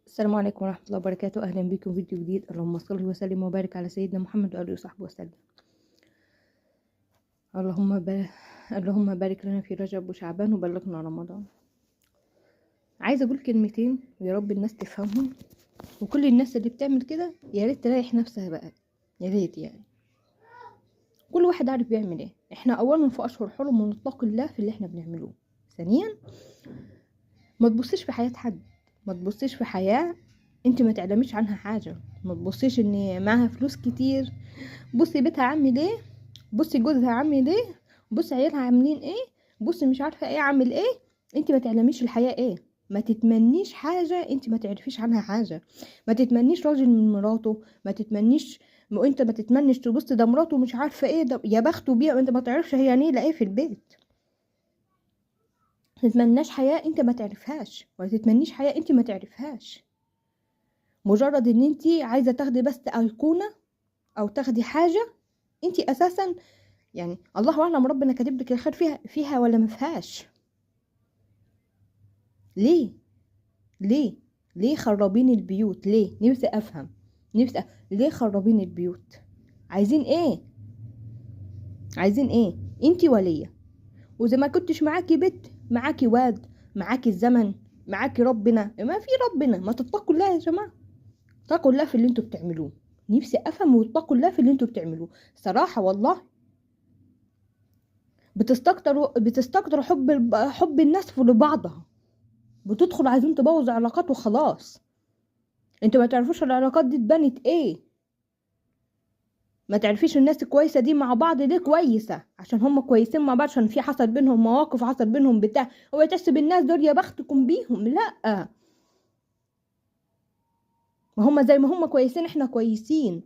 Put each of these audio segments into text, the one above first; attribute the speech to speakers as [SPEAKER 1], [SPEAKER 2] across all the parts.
[SPEAKER 1] السلام عليكم ورحمة الله وبركاته. أهلا بكم في فيديو جديد. اللهم صل وسلم وبارك على سيدنا محمد وآله وصحبه وسلم. اللهم بارك لنا في رجب وشعبان وبلغنا رمضان. عايزة أقول كلمتين يا رب الناس تفهمهم، وكل الناس اللي بتعمل كده يا ريت تريح نفسها بقى، يا ريت يعني كل واحد عارف بيعمل ايه. احنا أولا في أشهر حرم ونتقي الله في اللي احنا بنعمله. ثانيا ما تبصيش في حياة حد، ما تبصيش في حياة انت ما تعلميش عنها حاجة. ما تبصيش ان معاها فلوس كتير، بصي بيتها عامل ايه، بصي جوزها عامل ايه، بصي عيالها عاملين ايه، بصي مش عارفة ايه عامل ايه. انت ما تعلميش الحياة ايه. ما تتمنيش حاجة انت ما تعرفيش عنها حاجة. ما تتمنيش راجل من مراته، ما تتمنيش وانت ما تتمنيش تبص ده مراته مش عارفة ايه ده يا بخته بيها وانت ما تعرفش هي نيلة ايه في البيت. ما تتمناش حياة انت ما تعرفهاش، ولا تتمنيش حياة انت ما تعرفهاش. مجرد ان انت عايزة تاخدي بس ايقونة او تاخدي حاجة انت اساسا يعني الله اعلم ربنا كاتب لك الخير فيها ولا ما فيهاش. ليه ليه ليه خربين البيوت؟ ليه؟ نفسي افهم، ليه خربين البيوت؟ عايزين ايه؟ عايزين ايه؟ انتي ولية، واذا ما كنتش معاكي بيت معاكي واد، معاكي الزمن، معاكي ربنا. ما في ربنا، ما تتقوا الله يا جماعة، اتقوا الله في اللي انتوا بتعملوه. نفسي افهم واتقوا الله في اللي انتوا بتعملوه صراحة والله. بتستكتروا حب الناس في لبعضها، بتدخل عايزين تبوظ علاقات وخلاص. انتوا ما تعرفوش العلاقات دي اتبنت ايه. ما تعرفيش الناس الكويسه دي مع بعض ليه كويسه؟ عشان هم كويسين مع بعض، عشان في حصل بينهم مواقف، حصل بينهم بتاع. هو تحسب الناس دول يا بختكم بيهم؟ لا، ما هم زي ما هم كويسين احنا كويسين،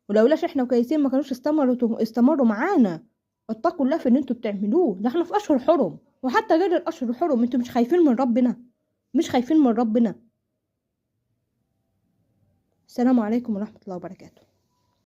[SPEAKER 1] ولولاش احنا كويسين ما كانوش استمروا معانا. اتقوا الله في اللي انتوا بتعملوه. ده احنا في اشهر حرم، وحتى غير الاشهر الحرم انتوا مش خايفين من ربنا؟ مش خايفين من ربنا؟ السلام عليكم ورحمه الله وبركاته.